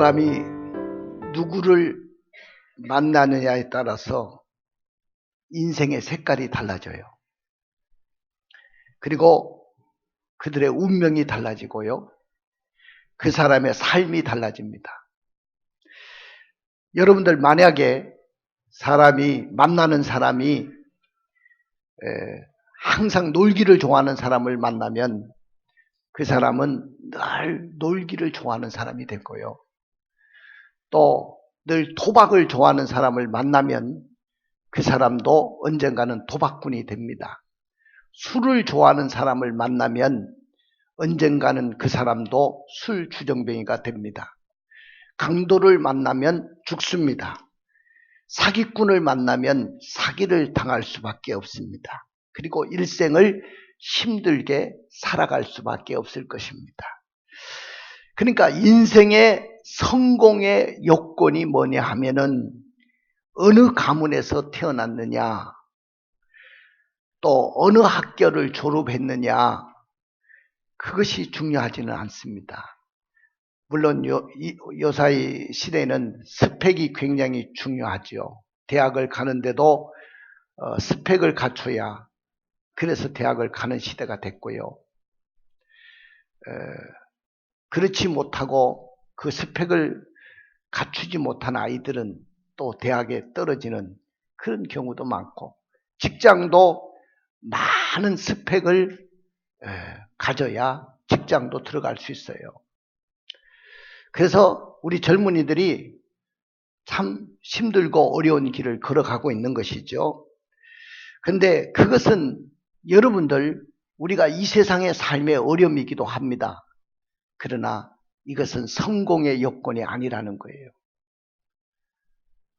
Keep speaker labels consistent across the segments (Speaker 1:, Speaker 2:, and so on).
Speaker 1: 사람이 누구를 만나느냐에 따라서 인생의 색깔이 달라져요. 그리고 그들의 운명이 달라지고요. 그 사람의 삶이 달라집니다. 여러분들 만약에 만나는 사람이 항상 놀기를 좋아하는 사람을 만나면 그 사람은 늘 놀기를 좋아하는 사람이 될 거예요. 또 늘 도박을 좋아하는 사람을 만나면 그 사람도 언젠가는 도박꾼이 됩니다. 술을 좋아하는 사람을 만나면 언젠가는 그 사람도 술 주정뱅이가 됩니다. 강도를 만나면 죽습니다. 사기꾼을 만나면 사기를 당할 수밖에 없습니다. 그리고 일생을 힘들게 살아갈 수밖에 없을 것입니다. 그러니까 인생의 성공의 요건이 뭐냐 하면은 어느 가문에서 태어났느냐, 또 어느 학교를 졸업했느냐, 그것이 중요하지는 않습니다. 물론 요사이 시대에는 스펙이 굉장히 중요하죠. 대학을 가는데도 스펙을 갖춰야 그래서 대학을 가는 시대가 됐고요. 그렇지 못하고 그 스펙을 갖추지 못한 아이들은 또 대학에 떨어지는 그런 경우도 많고, 직장도 많은 스펙을 가져야 직장도 들어갈 수 있어요. 그래서 우리 젊은이들이 참 힘들고 어려운 길을 걸어가고 있는 것이죠. 그런데 그것은 여러분들, 우리가 이 세상의 삶의 어려움이기도 합니다. 그러나 이것은 성공의 요건이 아니라는 거예요.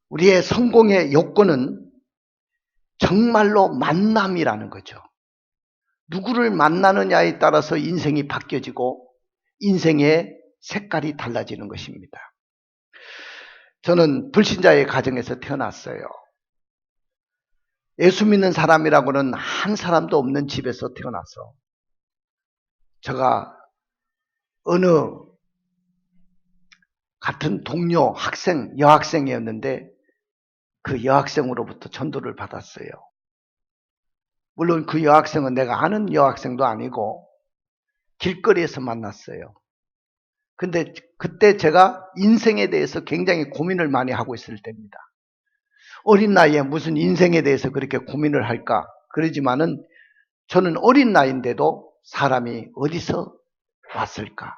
Speaker 1: 우리의 성공의 요건은 정말로 만남이라는 거죠. 누구를 만나느냐에 따라서 인생이 바뀌어지고 인생의 색깔이 달라지는 것입니다. 저는 불신자의 가정에서 태어났어요. 예수 믿는 사람이라고는 한 사람도 없는 집에서 태어나서 제가 어느 같은 동료 학생, 여학생이었는데 그 여학생으로부터 전도를 받았어요. 물론 그 여학생은 내가 아는 여학생도 아니고 길거리에서 만났어요. 근데 그때 제가 인생에 대해서 굉장히 고민을 많이 하고 있을 때입니다. 어린 나이에 무슨 인생에 대해서 그렇게 고민을 할까? 그러지만은 저는 어린 나이인데도 사람이 어디서 왔을까?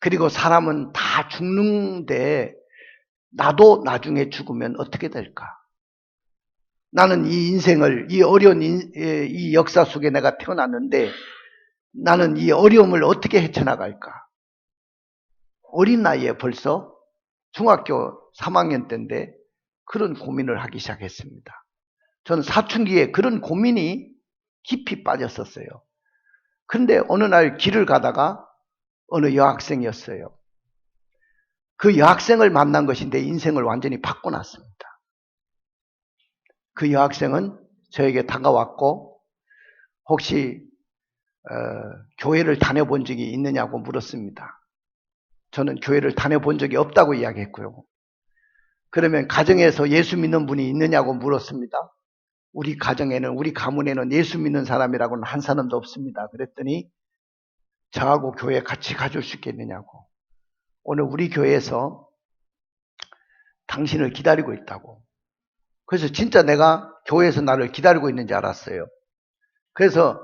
Speaker 1: 그리고 사람은 다 죽는데 나도 나중에 죽으면 어떻게 될까? 나는 이 인생을, 이 어려운 이 역사 속에 내가 태어났는데 나는 이 어려움을 어떻게 헤쳐나갈까? 어린 나이에 벌써 중학교 3학년 때인데 그런 고민을 하기 시작했습니다. 저는 사춘기에 그런 고민이 깊이 빠졌었어요. 그런데 어느 날 길을 가다가 어느 여학생이었어요. 그 여학생을 만난 것이 내 인생을 완전히 바꿔놨습니다. 그 여학생은 저에게 다가왔고 혹시 교회를 다녀본 적이 있느냐고 물었습니다. 저는 교회를 다녀본 적이 없다고 이야기했고요. 그러면 가정에서 예수 믿는 분이 있느냐고 물었습니다. 우리 가정에는, 우리 가문에는 예수 믿는 사람이라고는 한 사람도 없습니다. 그랬더니 저하고 교회 같이 가줄 수 있겠느냐고. 오늘 우리 교회에서 당신을 기다리고 있다고. 그래서 진짜 내가 교회에서 나를 기다리고 있는지 알았어요. 그래서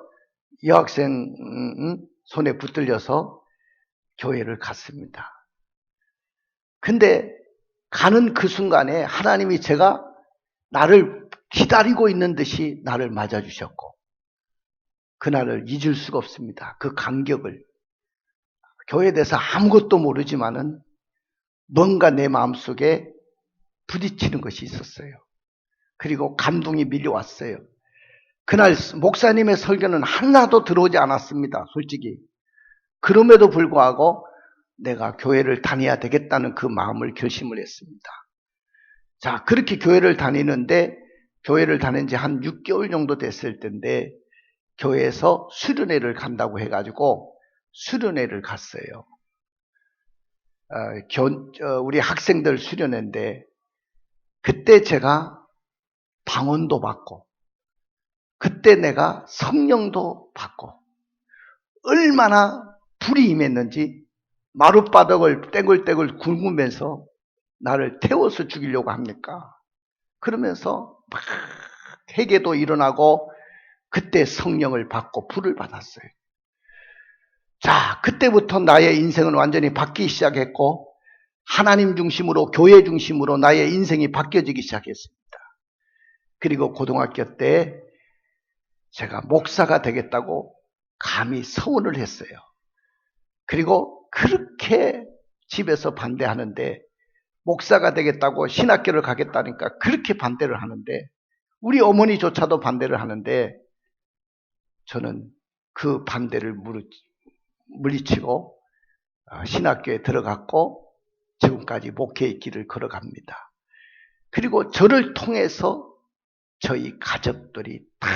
Speaker 1: 여학생 손에 붙들려서 교회를 갔습니다. 근데 가는 그 순간에 하나님이 제가 나를 기다리고 있는 듯이 나를 맞아주셨고 그날을 잊을 수가 없습니다. 그 감격을. 교회에 대해서 아무것도 모르지만은 뭔가 내 마음속에 부딪히는 것이 있었어요. 그리고 감동이 밀려왔어요. 그날 목사님의 설교는 하나도 들어오지 않았습니다. 솔직히. 그럼에도 불구하고 내가 교회를 다녀야 되겠다는 그 마음을 결심을 했습니다. 자, 그렇게 교회를 다니는데 교회를 다닌 지 한 6개월 정도 됐을 텐데 교회에서 수련회를 간다고 해가지고 수련회를 갔어요. 우리 학생들 수련회인데 그때 제가 방언도 받고 그때 내가 성령도 받고 얼마나 불이 임했는지 마룻바닥을 떼굴떼굴 굶으면서 나를 태워서 죽이려고 합니까? 그러면서 막 회개도 일어나고 그때 성령을 받고 불을 받았어요. 자, 그때부터 나의 인생은 완전히 바뀌기 시작했고 하나님 중심으로 교회 중심으로 나의 인생이 바뀌어지기 시작했습니다. 그리고 고등학교 때 제가 목사가 되겠다고 감히 서원을 했어요. 그리고 그렇게 집에서 반대하는데 목사가 되겠다고 신학교를 가겠다니까 그렇게 반대를 하는데 우리 어머니조차도 반대를 하는데 저는 그 반대를 물리치고 신학교에 들어갔고 지금까지 목회의 길을 걸어갑니다. 그리고 저를 통해서 저희 가족들이 다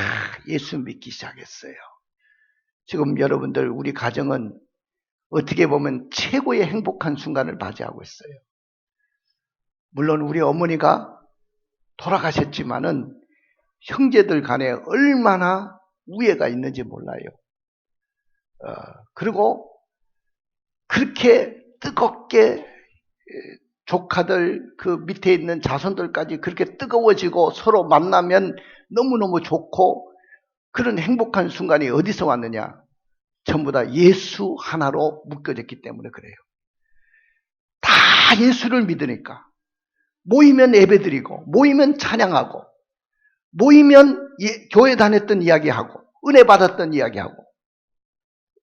Speaker 1: 예수 믿기 시작했어요. 지금 여러분들 우리 가정은 어떻게 보면 최고의 행복한 순간을 맞이하고 있어요. 물론 우리 어머니가 돌아가셨지만은 형제들 간에 얼마나 우애가 있는지 몰라요. 그리고 그렇게 뜨겁게 조카들 그 밑에 있는 자손들까지 그렇게 뜨거워지고 서로 만나면 너무너무 좋고 그런 행복한 순간이 어디서 왔느냐? 전부 다 예수 하나로 묶여졌기 때문에 그래요. 다 예수를 믿으니까 모이면 예배드리고 모이면 찬양하고 모이면 교회 다녔던 이야기하고 은혜 받았던 이야기하고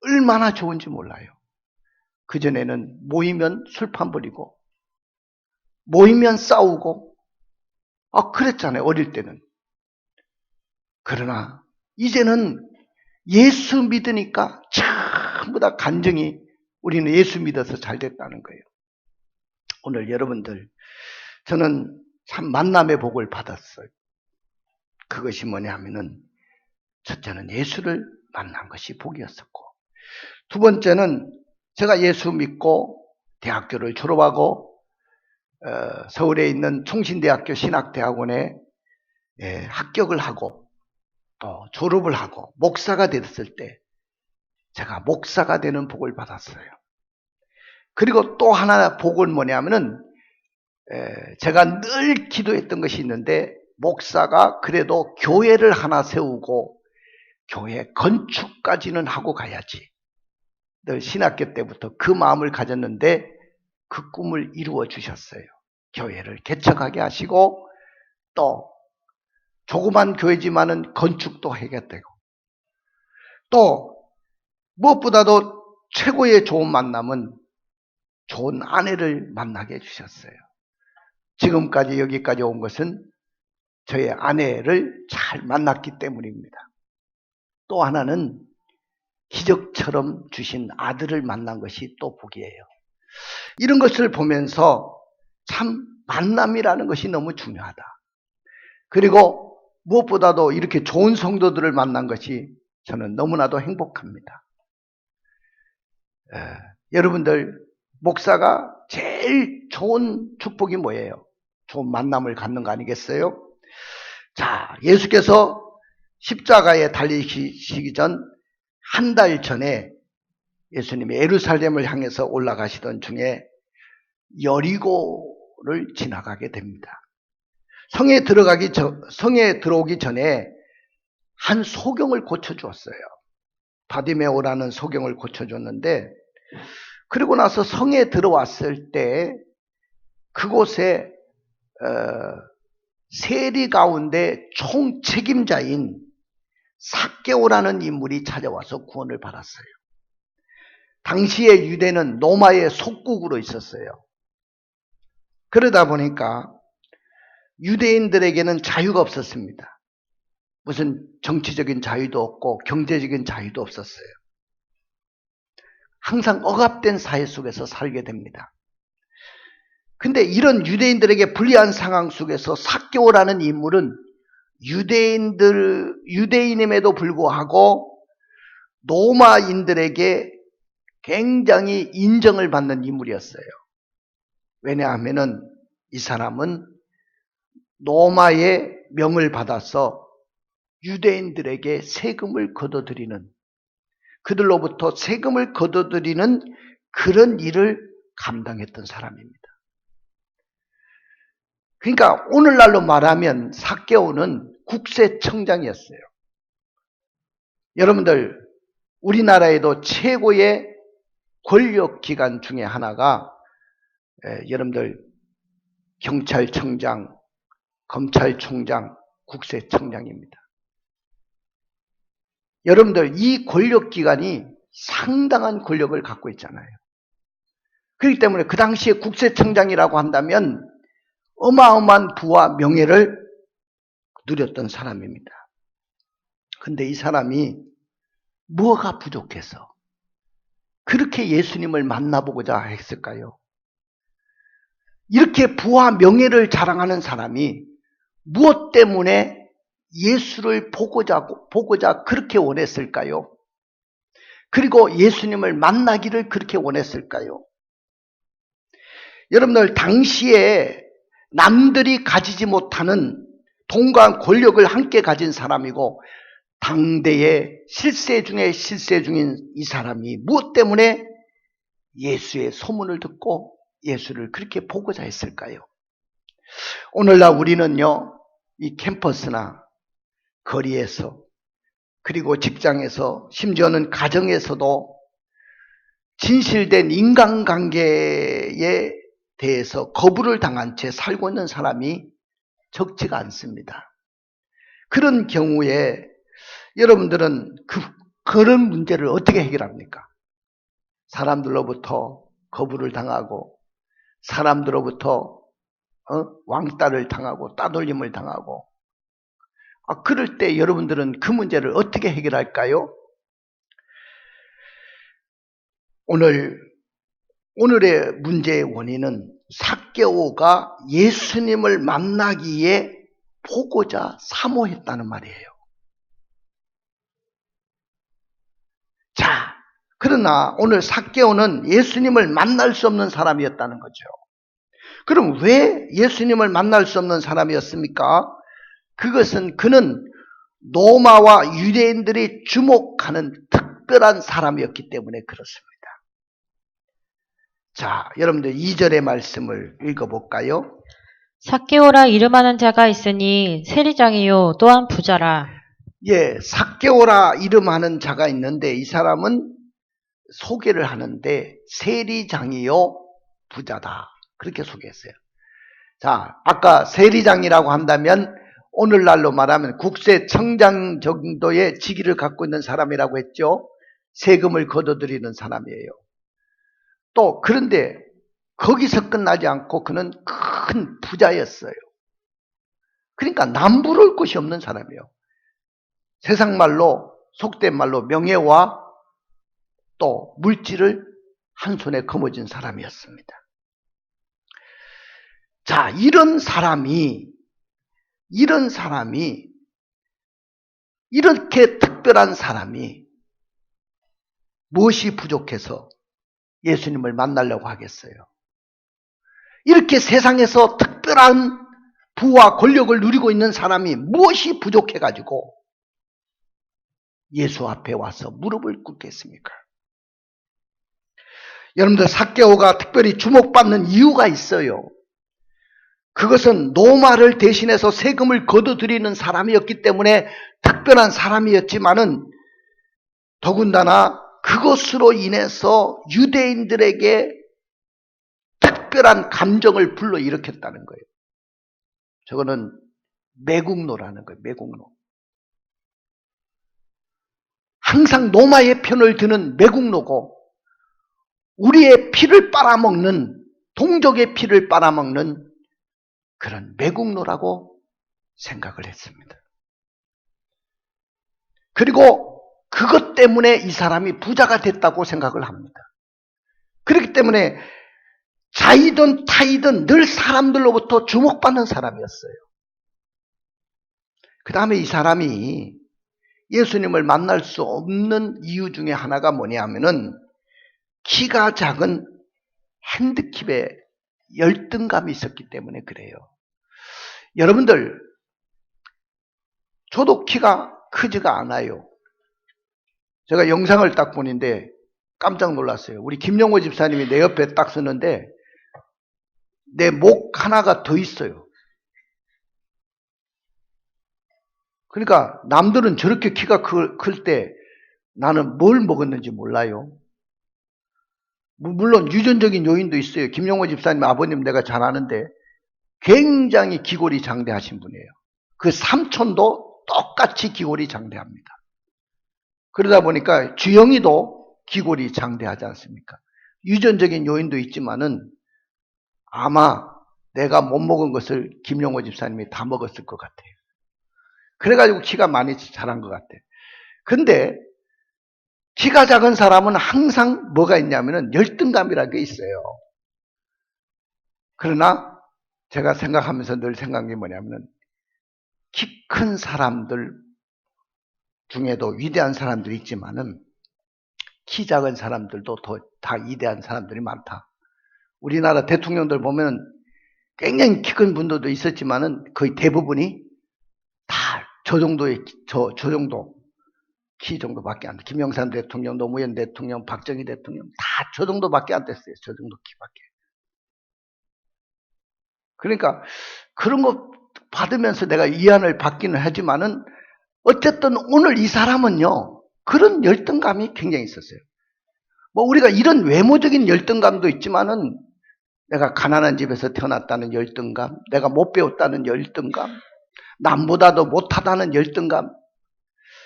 Speaker 1: 얼마나 좋은지 몰라요. 그전에는 모이면 술판 버리고 모이면 싸우고 그랬잖아요. 어릴 때는. 그러나 이제는 예수 믿으니까 전부 다 간증이 우리는 예수 믿어서 잘 됐다는 거예요. 오늘 여러분들 저는 참 만남의 복을 받았어요. 그것이 뭐냐 하면은 첫째는 예수를 만난 것이 복이었었고 두 번째는 제가 예수 믿고 대학교를 졸업하고 서울에 있는 총신대학교 신학대학원에 합격을 하고 또 졸업을 하고 목사가 됐을 때 제가 목사가 되는 복을 받았어요. 그리고 또 하나 복은 뭐냐면은 제가 늘 기도했던 것이 있는데 목사가 그래도 교회를 하나 세우고 교회 건축까지는 하고 가야지. 늘 신학교 때부터 그 마음을 가졌는데 그 꿈을 이루어 주셨어요. 교회를 개척하게 하시고 또 조그만 교회지만은 건축도 하게 되고 또 무엇보다도 최고의 좋은 만남은 좋은 아내를 만나게 해주셨어요. 지금까지 여기까지 온 것은 저의 아내를 잘 만났기 때문입니다. 또 하나는 기적처럼 주신 아들을 만난 것이 또 복이에요. 이런 것을 보면서 참 만남이라는 것이 너무 중요하다. 그리고 무엇보다도 이렇게 좋은 성도들을 만난 것이 저는 너무나도 행복합니다. 여러분들 목사가 제일 좋은 축복이 뭐예요? 좋은 만남을 갖는 거 아니겠어요? 자, 예수께서 십자가에 달리시기 전 한 달 전에 예수님이 예루살렘을 향해서 올라가시던 중에 여리고를 지나가게 됩니다. 성에 들어오기 전에 한 소경을 고쳐주었어요. 바디메오라는 소경을 고쳐줬는데 그리고 나서 성에 들어왔을 때 그곳에 세리 가운데 총책임자인 삭개오라는 인물이 찾아와서 구원을 받았어요. 당시에 유대는 로마의 속국으로 있었어요. 그러다 보니까 유대인들에게는 자유가 없었습니다. 무슨 정치적인 자유도 없고 경제적인 자유도 없었어요. 항상 억압된 사회 속에서 살게 됩니다. 근데 이런 유대인들에게 불리한 상황 속에서 삭개오라는 인물은 유대인임에도 불구하고 로마인들에게 굉장히 인정을 받는 인물이었어요. 왜냐하면은 이 사람은 로마의 명을 받아서 유대인들에게 세금을 걷어들이는, 그들로부터 세금을 걷어들이는 그런 일을 감당했던 사람입니다. 그러니까 오늘날로 말하면 삭개오는 국세청장이었어요. 여러분들, 우리나라에도 최고의 권력기관 중에 하나가 여러분들 경찰청장, 검찰총장, 국세청장입니다. 여러분들 이 권력기관이 상당한 권력을 갖고 있잖아요. 그렇기 때문에 그 당시에 국세청장이라고 한다면 어마어마한 부와 명예를 누렸던 사람입니다. 근데 이 사람이 뭐가 부족해서 그렇게 예수님을 만나보고자 했을까요? 이렇게 부와 명예를 자랑하는 사람이 무엇 때문에 예수를 보고자 그렇게 원했을까요? 그리고 예수님을 만나기를 그렇게 원했을까요? 여러분들, 당시에 남들이 가지지 못하는 돈과 권력을 함께 가진 사람이고 당대의 실세 중에 실세 중인 이 사람이 무엇 때문에 예수의 소문을 듣고 예수를 그렇게 보고자 했을까요? 오늘날 우리는요, 이 캠퍼스나 거리에서, 그리고 직장에서, 심지어는 가정에서도 진실된 인간관계에 대해서 거부를 당한 채 살고 있는 사람이 적지가 않습니다. 그런 경우에 여러분들은 그런 문제를 어떻게 해결합니까? 사람들로부터 거부를 당하고 사람들로부터 왕따를 당하고 따돌림을 당하고, 그럴 때 여러분들은 그 문제를 어떻게 해결할까요? 오늘의 문제의 원인은 삭개오가 예수님을 만나기에 보고자 사모했다는 말이에요. 자, 그러나 오늘 삭개오는 예수님을 만날 수 없는 사람이었다는 거죠. 그럼 왜 예수님을 만날 수 없는 사람이었습니까? 그것은 그는 로마와 유대인들이 주목하는 특별한 사람이었기 때문에 그렇습니다. 자, 여러분들 2절의 말씀을 읽어볼까요?
Speaker 2: 삭개오라 이름하는 자가 있으니 세리장이요 또한 부자라.
Speaker 1: 예, 삭개오라 이름하는 자가 있는데 이 사람은 소개를 하는데 세리장이요 부자다, 그렇게 소개했어요. 자, 아까 세리장이라고 한다면 오늘날로 말하면 국세청장 정도의 직위를 갖고 있는 사람이라고 했죠. 세금을 걷어들이는 사람이에요. 또 그런데 거기서 끝나지 않고 그는 큰 부자였어요. 그러니까 남부러울 것이 없는 사람이에요. 세상 말로, 속된 말로 명예와 또 물질을 한 손에 거머쥔 사람이었습니다. 자, 이런 사람이 이렇게 특별한 사람이 무엇이 부족해서 예수님을 만나려고 하겠어요? 이렇게 세상에서 특별한 부와 권력을 누리고 있는 사람이 무엇이 부족해가지고 예수 앞에 와서 무릎을 꿇겠습니까? 여러분들, 삭개오가 특별히 주목받는 이유가 있어요. 그것은 로마를 대신해서 세금을 걷어들이는 사람이었기 때문에 특별한 사람이었지만은 더군다나 그것으로 인해서 유대인들에게 특별한 감정을 불러일으켰다는 거예요. 저거는 매국노라는 거예요. 매국노. 항상 로마의 편을 드는 매국노고 우리의 피를 빨아먹는, 동족의 피를 빨아먹는 그런 매국노라고 생각을 했습니다. 그리고 그것 때문에 이 사람이 부자가 됐다고 생각을 합니다. 그렇기 때문에 자이든 타이든 늘 사람들로부터 주목받는 사람이었어요. 그 다음에 이 사람이 예수님을 만날 수 없는 이유 중에 하나가 뭐냐면은 키가 작은 핸드캡에 열등감이 있었기 때문에 그래요. 여러분들, 저도 키가 크지가 않아요. 제가 영상을 딱 보는데 깜짝 놀랐어요. 우리 김영호 집사님이 내 옆에 딱 서는데 내 목 하나가 더 있어요. 그러니까 남들은 저렇게 키가 클 때 나는 뭘 먹었는지 몰라요. 물론 유전적인 요인도 있어요. 김영호 집사님 아버님 내가 잘 아는데 굉장히 기골이 장대하신 분이에요. 그 삼촌도 똑같이 기골이 장대합니다. 그러다 보니까 주영이도 기골이 장대하지 않습니까? 유전적인 요인도 있지만은 아마 내가 못 먹은 것을 김영호 집사님이 다 먹었을 것 같아요. 그래가지고 키가 많이 자란 것 같아요. 근데 키가 작은 사람은 항상 뭐가 있냐면은 열등감이라는 게 있어요. 그러나 제가 생각하면서 늘 생각한 게 뭐냐면은 키 큰 사람들 중에도 위대한 사람들이 있지만은 키 작은 사람들도 다 위대한 사람들이 많다. 우리나라 대통령들 보면 굉장히 키 큰 분들도 있었지만은 거의 대부분이 다 저 정도의 저 정도 키 정도밖에 안 돼. 김영삼 대통령, 노무현 대통령, 박정희 대통령 다 저 정도밖에 안 됐어요. 저 정도 키밖에. 그러니까 그런 거 받으면서 내가 위안을 받기는 하지만은 어쨌든 오늘 이 사람은요 그런 열등감이 굉장히 있었어요. 뭐 우리가 이런 외모적인 열등감도 있지만은 내가 가난한 집에서 태어났다는 열등감, 내가 못 배웠다는 열등감, 남보다도 못하다는 열등감,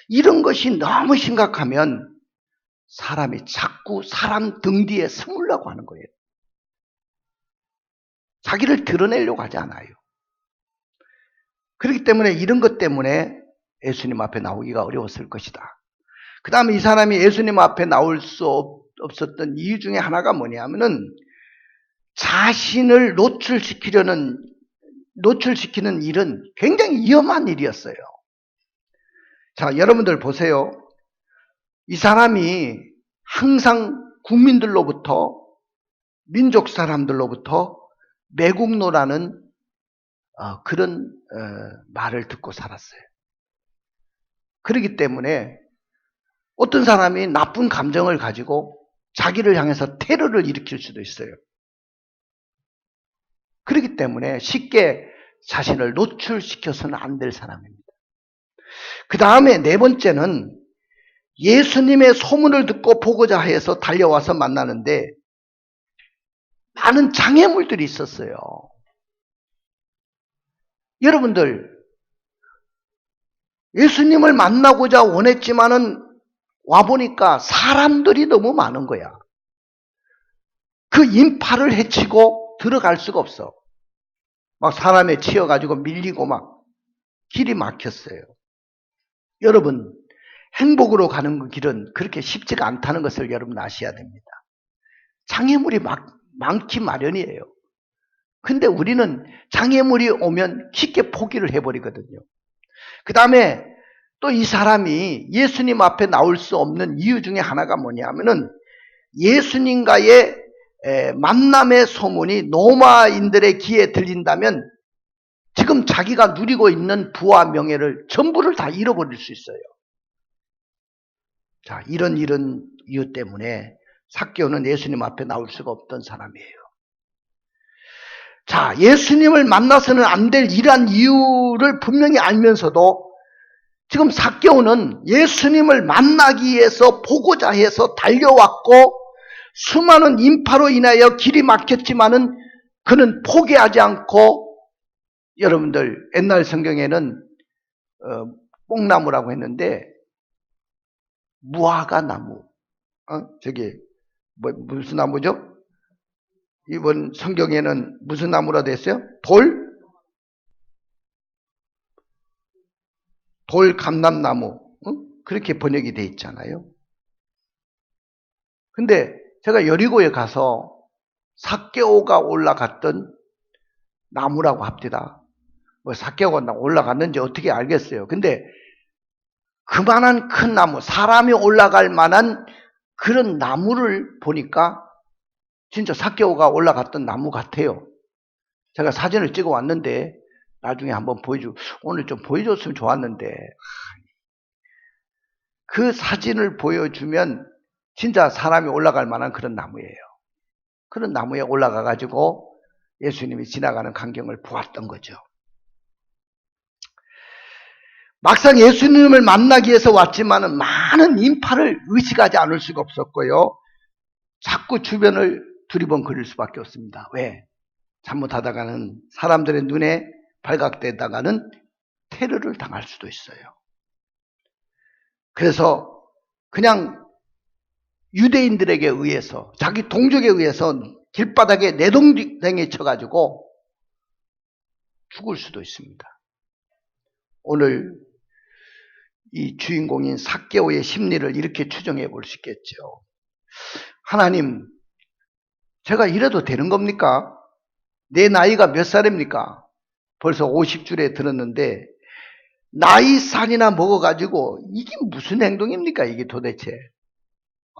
Speaker 1: 이런 것이 너무 심각하면 사람이 자꾸 사람 등 뒤에 숨으려고 하는 거예요. 자기를 드러내려고 하지 않아요. 그렇기 때문에 이런 것 때문에 예수님 앞에 나오기가 어려웠을 것이다. 그 다음에 이 사람이 예수님 앞에 나올 수 없었던 이유 중에 하나가 뭐냐면은 자신을 노출시키는 일은 굉장히 위험한 일이었어요. 자, 여러분들 보세요. 이 사람이 항상 국민들로부터, 민족 사람들로부터 매국노라는 그런 말을 듣고 살았어요. 그렇기 때문에 어떤 사람이 나쁜 감정을 가지고 자기를 향해서 테러를 일으킬 수도 있어요. 그렇기 때문에 쉽게 자신을 노출시켜서는 안 될 사람입니다. 그 다음에 네 번째는 예수님의 소문을 듣고 보고자 해서 달려와서 만나는데 많은 장애물들이 있었어요. 여러분들, 예수님을 만나고자 원했지만은 와보니까 사람들이 너무 많은 거야. 그 인파를 헤치고 들어갈 수가 없어. 막 사람에 치여가지고 밀리고 막 길이 막혔어요. 여러분, 행복으로 가는 길은 그렇게 쉽지가 않다는 것을 여러분 아셔야 됩니다. 장애물이 많기 마련이에요. 근데 우리는 장애물이 오면 쉽게 포기를 해버리거든요. 그 다음에 또 이 사람이 예수님 앞에 나올 수 없는 이유 중에 하나가 뭐냐면은 예수님과의 만남의 소문이 로마인들의 귀에 들린다면 지금 자기가 누리고 있는 부와 명예를 전부를 다 잃어버릴 수 있어요. 자, 이런 이유 때문에 삭개오는 예수님 앞에 나올 수가 없던 사람이에요. 자, 예수님을 만나서는 안 될 이러한 이유를 분명히 알면서도 지금 삭개오는 예수님을 만나기 위해서 보고자 해서 달려왔고 수많은 인파로 인하여 길이 막혔지만은 그는 포기하지 않고, 여러분들 옛날 성경에는 뽕나무라고 했는데 무화과 나무, 무슨 나무죠? 이번 성경에는 무슨 나무라 됐어요? 돌감람나무, 그렇게 번역이 돼 있잖아요. 근데 제가 여리고에 가서 삭개오가 올라갔던 나무라고 합니다. 뭐 삭개오가 올라갔는지 어떻게 알겠어요. 근데 그만한 큰 나무, 사람이 올라갈 만한 그런 나무를 보니까 진짜 삭개오가 올라갔던 나무 같아요. 제가 사진을 찍어 왔는데 나중에 한번 오늘 좀 보여줬으면 좋았는데 그 사진을 보여주면 진짜 사람이 올라갈 만한 그런 나무예요. 그런 나무에 올라가 가지고 예수님이 지나가는 광경을 보았던 거죠. 막상 예수님을 만나기 위해서 왔지만은 많은 인파를 의식하지 않을 수가 없었고요. 자꾸 주변을 두리번거릴 수밖에 없습니다. 왜? 잘못하다가는 사람들의 눈에 발각되다가는 테러를 당할 수도 있어요. 그래서 그냥 유대인들에게 의해서 자기 동족에 의해서 길바닥에 내동댕이 쳐가지고 죽을 수도 있습니다. 오늘 이 주인공인 삭개오의 심리를 이렇게 추정해 볼 수 있겠죠. 하나님, 제가 이래도 되는 겁니까? 내 나이가 몇 살입니까? 벌써 50줄에 들었는데 나이 산이나 먹어가지고 이게 무슨 행동입니까? 이게 도대체.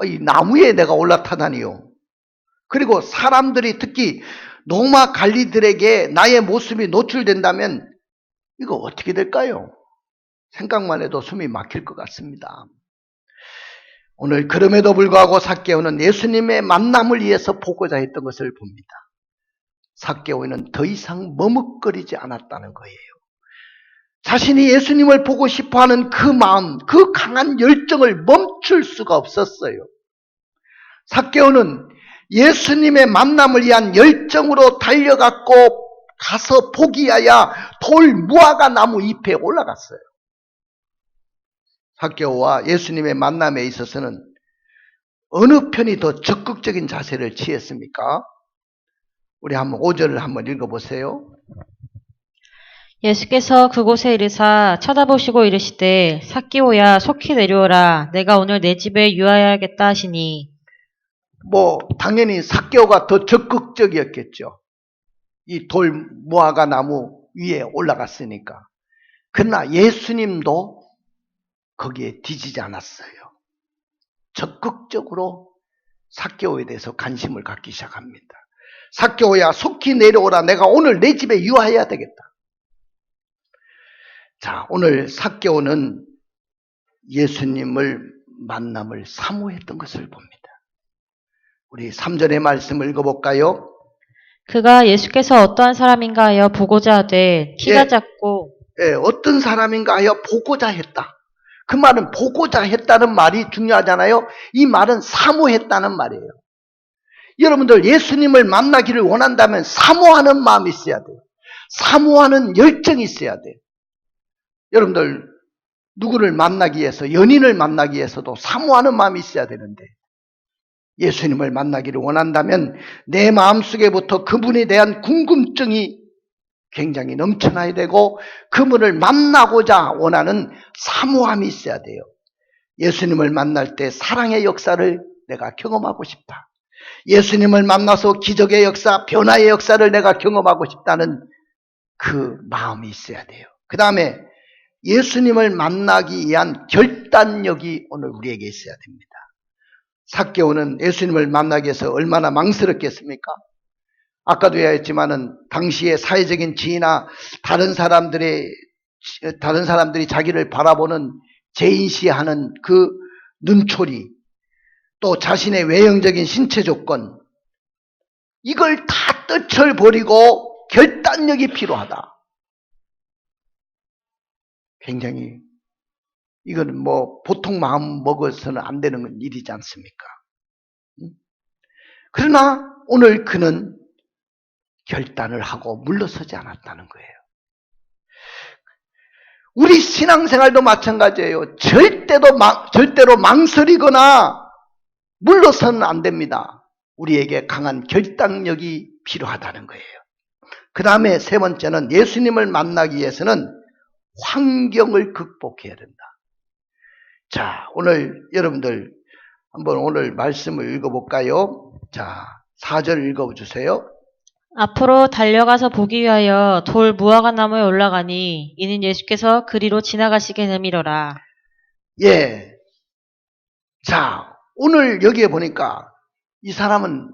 Speaker 1: 이 나무에 내가 올라타다니요. 그리고 사람들이 특히 노마 관리들에게 나의 모습이 노출된다면 이거 어떻게 될까요? 생각만 해도 숨이 막힐 것 같습니다. 오늘 그럼에도 불구하고 삭개오는 예수님의 만남을 위해서 보고자 했던 것을 봅니다. 삭개오는 더 이상 머뭇거리지 않았다는 거예요. 자신이 예수님을 보고 싶어하는 그 마음, 그 강한 열정을 멈출 수가 없었어요. 삭개오는 예수님의 만남을 위한 열정으로 달려갔고 가서 포기하여 돌 무화과 나무 잎에 올라갔어요. 삭개오와 예수님의 만남에 있어서는 어느 편이 더 적극적인 자세를 취했습니까? 우리 한번 5절을 한번 읽어보세요.
Speaker 2: 예수께서 그곳에 이르사 쳐다보시고 이르시되 삭개오야 속히 내려오라 내가 오늘 내 집에 유하여야겠다 하시니
Speaker 1: 당연히 삭개오가 더 적극적이었겠죠. 이 돌 무화과 나무 위에 올라갔으니까. 그러나 예수님도 거기에 뒤지지 않았어요. 적극적으로 삭개오에 대해서 관심을 갖기 시작합니다. 삭개오야 속히 내려오라 내가 오늘 내 집에 유하여야 되겠다. 자, 오늘 삭개오는 예수님을 만남을 사모했던 것을 봅니다. 우리 3절의 말씀을 읽어볼까요?
Speaker 2: 그가 예수께서 어떠한 사람인가 하여 보고자 하되 키가 작고
Speaker 1: 어떤 사람인가 하여 보고자 했다. 그 말은 보고자 했다는 말이 중요하잖아요. 이 말은 사모했다는 말이에요. 여러분들 예수님을 만나기를 원한다면 사모하는 마음이 있어야 돼요. 사모하는 열정이 있어야 돼요. 여러분들 누구를 만나기 위해서 연인을 만나기 위해서도 사모하는 마음이 있어야 되는데 예수님을 만나기를 원한다면 내 마음속에부터 그분에 대한 궁금증이 굉장히 넘쳐나야 되고 그분을 만나고자 원하는 사모함이 있어야 돼요. 예수님을 만날 때 사랑의 역사를 내가 경험하고 싶다. 예수님을 만나서 기적의 역사, 변화의 역사를 내가 경험하고 싶다는 그 마음이 있어야 돼요. 그 다음에 예수님을 만나기 위한 결단력이 오늘 우리에게 있어야 됩니다. 삭개오는 예수님을 만나기 위해서 얼마나 망설였겠습니까? 아까도 얘기했지만은 당시의 사회적인 지위나 다른 사람들이 자기를 바라보는 제인시하는 그 눈초리, 또 자신의 외형적인 신체 조건, 이걸 다 떨쳐버리고 결단력이 필요하다. 굉장히 이거는 보통 마음 먹어서는 안 되는 일이지 않습니까? 그러나 오늘 그는 결단을 하고 물러서지 않았다는 거예요. 우리 신앙생활도 마찬가지예요. 절대로 망설이거나 물러서는 안 됩니다. 우리에게 강한 결단력이 필요하다는 거예요. 그 다음에 세 번째는 예수님을 만나기 위해서는 환경을 극복해야 된다. 자, 오늘 여러분들 한번 오늘 말씀을 읽어볼까요? 자, 4절 읽어주세요.
Speaker 2: 앞으로 달려가서 보기 위하여 돌 무화과 나무에 올라가니 이는 예수께서 그리로 지나가시게 됨이로라.
Speaker 1: 자, 오늘 여기에 보니까 이 사람은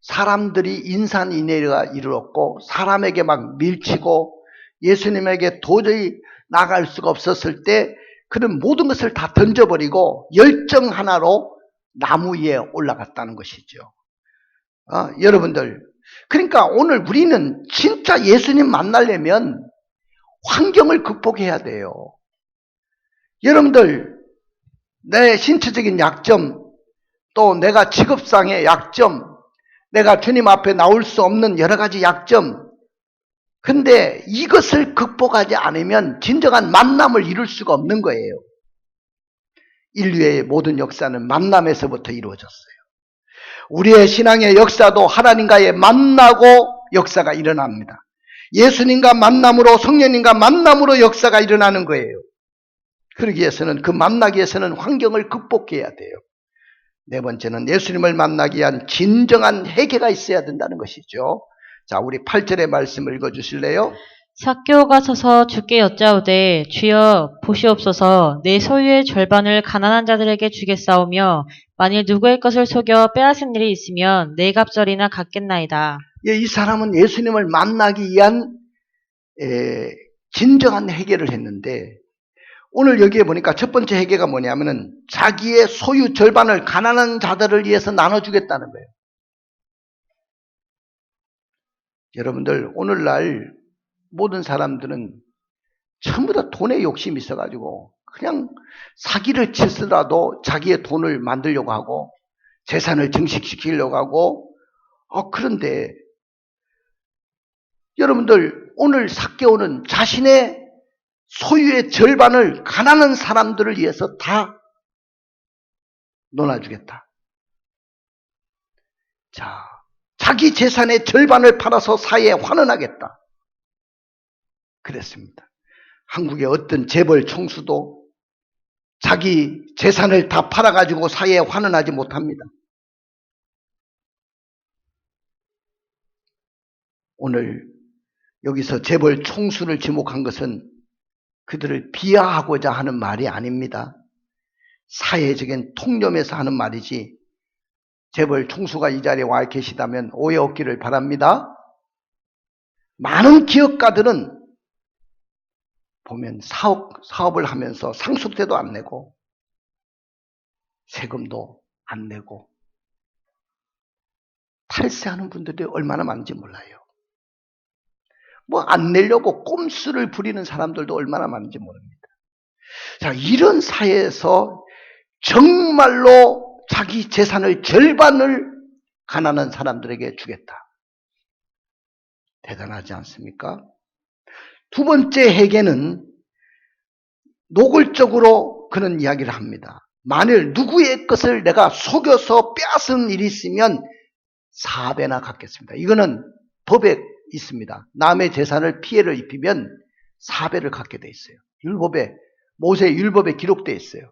Speaker 1: 사람들이 인산인해가 이르렀고 사람에게 막 밀치고 예수님에게 도저히 나갈 수가 없었을 때 그는 모든 것을 다 던져버리고 열정 하나로 나무 위에 올라갔다는 것이죠. 여러분들, 그러니까 오늘 우리는 진짜 예수님 만나려면 환경을 극복해야 돼요. 여러분들, 내 신체적인 약점, 또 내가 직업상의 약점, 내가 주님 앞에 나올 수 없는 여러 가지 약점, 근데 이것을 극복하지 않으면 진정한 만남을 이룰 수가 없는 거예요. 인류의 모든 역사는 만남에서부터 이루어졌어요. 우리의 신앙의 역사도 하나님과의 만나고 역사가 일어납니다. 예수님과 만남으로, 성령님과 만남으로 역사가 일어나는 거예요. 그러기 위해서는, 그 만나기 위해서는 환경을 극복해야 돼요. 네 번째는 예수님을 만나기 위한 진정한 회개가 있어야 된다는 것이죠. 자, 우리 8절의 말씀을 읽어주실래요?
Speaker 2: 삭개오가 서서 주께 여짜오되 주여 보시옵소서 내 소유의 절반을 가난한 자들에게 주겠사오며 만일 누구의 것을 속여 빼앗은 일이 있으면 네 갑절이나 갚겠나이다.
Speaker 1: 예, 이 사람은 예수님을 만나기 위한 진정한 회개를 했는데 오늘 여기에 보니까 첫 번째 회개가 뭐냐면은 자기의 소유 절반을 가난한 자들을 위해서 나눠주겠다는 거예요. 여러분들, 오늘날 모든 사람들은 전부 다 돈에 욕심이 있어가지고 그냥 사기를 치더라도 자기의 돈을 만들려고 하고 재산을 증식시키려고 하고 그런데 여러분들, 오늘 삭개오는 자신의 소유의 절반을 가난한 사람들을 위해서 다 놓아주겠다. 자, 자기 재산의 절반을 팔아서 사회에 환원하겠다. 그랬습니다. 한국의 어떤 재벌 총수도 자기 재산을 다 팔아가지고 사회에 환원하지 못합니다. 오늘 여기서 재벌 총수를 지목한 것은 그들을 비하하고자 하는 말이 아닙니다. 사회적인 통념에서 하는 말이지 재벌 총수가 이 자리에 와 계시다면 오해 없기를 바랍니다. 많은 기업가들은 보면 사업을 하면서 상속세도 안 내고 세금도 안 내고 탈세하는 분들이 얼마나 많은지 몰라요. 뭐 안 내려고 꼼수를 부리는 사람들도 얼마나 많은지 모릅니다. 자, 이런 사회에서 정말로 자기 재산을 절반을 가난한 사람들에게 주겠다. 대단하지 않습니까? 두 번째 회개는 노골적으로 그런 이야기를 합니다. 만일 누구의 것을 내가 속여서 빼앗은 일이 있으면 4배나 갚겠습니다. 이거는 법에 있습니다. 남의 재산을 피해를 입히면 4배를 갚게 돼 있어요. 율법에, 모세 율법에 기록되어 있어요.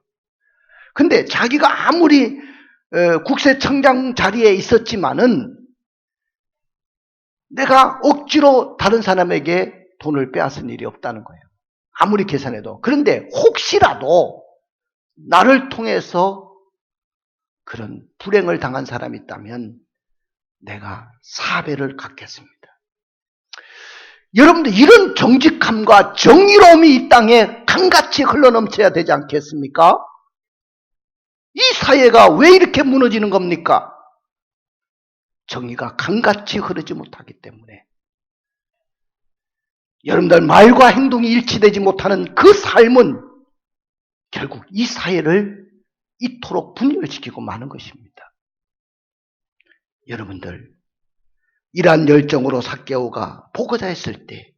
Speaker 1: 근데 자기가 아무리 국세청장 자리에 있었지만은 내가 억지로 다른 사람에게 돈을 빼앗은 일이 없다는 거예요. 아무리 계산해도. 그런데 혹시라도 나를 통해서 그런 불행을 당한 사람이 있다면 내가 4배를 갚겠습니다. 여러분들, 이런 정직함과 정의로움이 이 땅에 강같이 흘러넘쳐야 되지 않겠습니까? 이 사회가 왜 이렇게 무너지는 겁니까? 정의가 강같이 흐르지 못하기 때문에. 여러분들, 말과 행동이 일치되지 못하는 그 삶은 결국 이 사회를 이토록 분열시키고 마는 것입니다. 여러분들, 이러한 열정으로 삭개오가 보고자 했을 때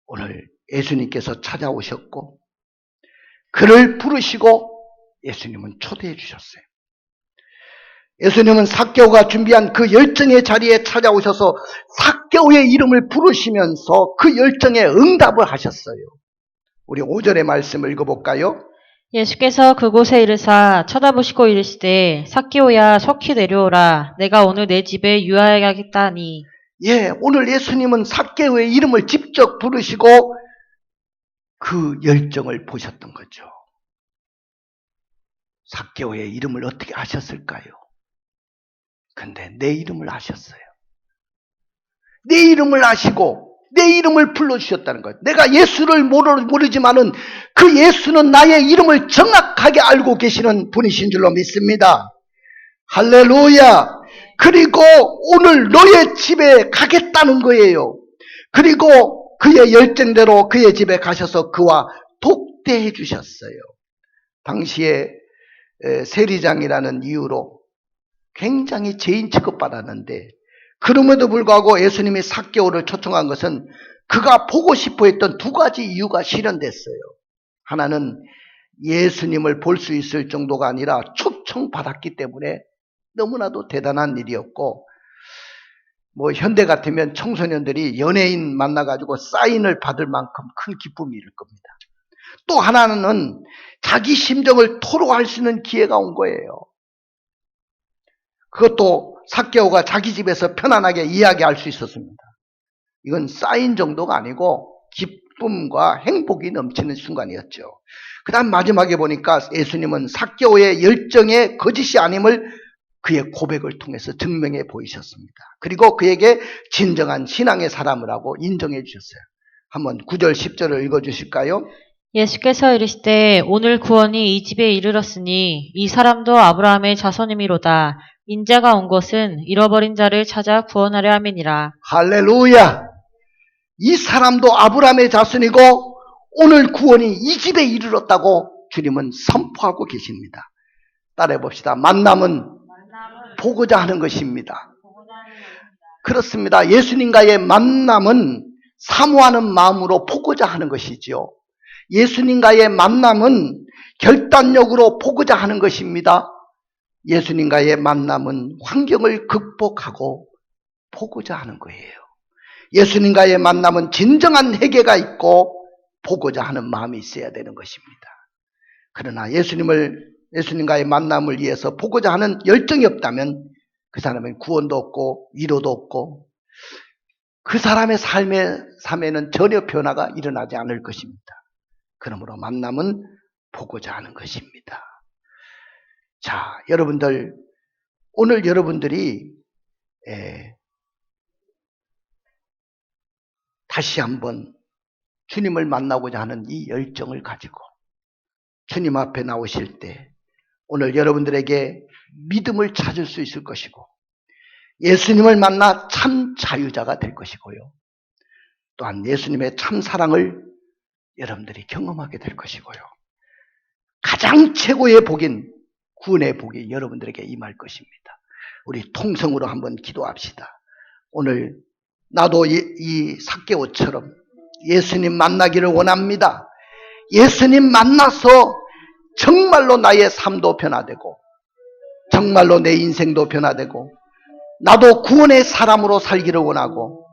Speaker 1: 오늘 예수님께서 찾아오셨고 그를 부르시고 예수님은 초대해 주셨어요. 예수님은 삭개오가 준비한 그 열정의 자리에 찾아오셔서 삭개오의 이름을 부르시면서 그 열정에 응답을 하셨어요. 우리 5절의 말씀을 읽어볼까요?
Speaker 2: 예수께서 그곳에 이르사 쳐다보시고 이르시되 삭개오야 속히 내려오라 내가 오늘 내 집에 유하여야겠다 하니.
Speaker 1: 예, 오늘 예수님은 삭개오의 이름을 직접 부르시고 그 열정을 보셨던 거죠. 삭개오의 이름을 어떻게 아셨을까요? 근데 내 이름을 아셨어요. 내 이름을 아시고 내 이름을 불러주셨다는 거예요. 내가 예수를 모르지만은 그 예수는 나의 이름을 정확하게 알고 계시는 분이신 줄로 믿습니다. 할렐루야. 그리고 오늘 너의 집에 가겠다는 거예요. 그리고 그의 열정대로 그의 집에 가셔서 그와 독대해 주셨어요. 당시에 세리장이라는 이유로 굉장히 죄인 취급받았는데, 그럼에도 불구하고 예수님이 삭개오를 초청한 것은 그가 보고 싶어 했던 두 가지 이유가 실현됐어요. 하나는 예수님을 볼 수 있을 정도가 아니라 초청받았기 때문에 너무나도 대단한 일이었고, 현대 같으면 청소년들이 연예인 만나가지고 사인을 받을 만큼 큰 기쁨일 겁니다. 또 하나는 자기 심정을 토로할 수 있는 기회가 온 거예요. 그것도 삭개오가 자기 집에서 편안하게 이야기할 수 있었습니다. 이건 사인 정도가 아니고 기쁨과 행복이 넘치는 순간이었죠. 그 다음 마지막에 보니까 예수님은 삭개오의 열정의 거짓이 아님을 그의 고백을 통해서 증명해 보이셨습니다. 그리고 그에게 진정한 신앙의 사람이라고 인정해 주셨어요. 한번 9절 10절을 읽어주실까요?
Speaker 2: 예수께서 이르시되 오늘 구원이 이 집에 이르렀으니 이 사람도 아브라함의 자손이미로다. 인자가 온 것은 잃어버린 자를 찾아 구원하려 함이니라.
Speaker 1: 할렐루야. 이 사람도 아브라함의 자손이고 오늘 구원이 이 집에 이르렀다고 주님은 선포하고 계십니다. 따라해 봅시다. 만남은 보고자 하는 것입니다. 그렇습니다. 예수님과의 만남은 사모하는 마음으로 보고자 하는 것이죠. 예수님과의 만남은 결단력으로 보고자 하는 것입니다. 예수님과의 만남은 환경을 극복하고 보고자 하는 거예요. 예수님과의 만남은 진정한 회개가 있고 보고자 하는 마음이 있어야 되는 것입니다. 그러나 예수님과의 만남을 위해서 보고자 하는 열정이 없다면 그 사람은 구원도 없고 위로도 없고 그 사람의 삶에는 전혀 변화가 일어나지 않을 것입니다. 그러므로 만남은 보고자 하는 것입니다. 자, 여러분들, 오늘 여러분들이 다시 한번 주님을 만나고자 하는 이 열정을 가지고 주님 앞에 나오실 때 오늘 여러분들에게 믿음을 찾을 수 있을 것이고 예수님을 만나 참 자유자가 될 것이고요. 또한 예수님의 참 사랑을 여러분들이 경험하게 될 것이고요. 가장 최고의 복인 구원의 복이 여러분들에게 임할 것입니다. 우리 통성으로 한번 기도합시다. 오늘 나도 이 삭개오처럼 예수님 만나기를 원합니다. 예수님 만나서 정말로 나의 삶도 변화되고 정말로 내 인생도 변화되고 나도 구원의 사람으로 살기를 원하고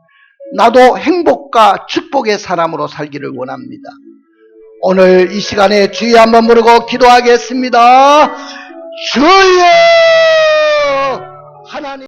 Speaker 1: 나도 행복과 축복의 사람으로 살기를 원합니다. 오늘 이 시간에 주여 한번 부르고 기도하겠습니다. 주여!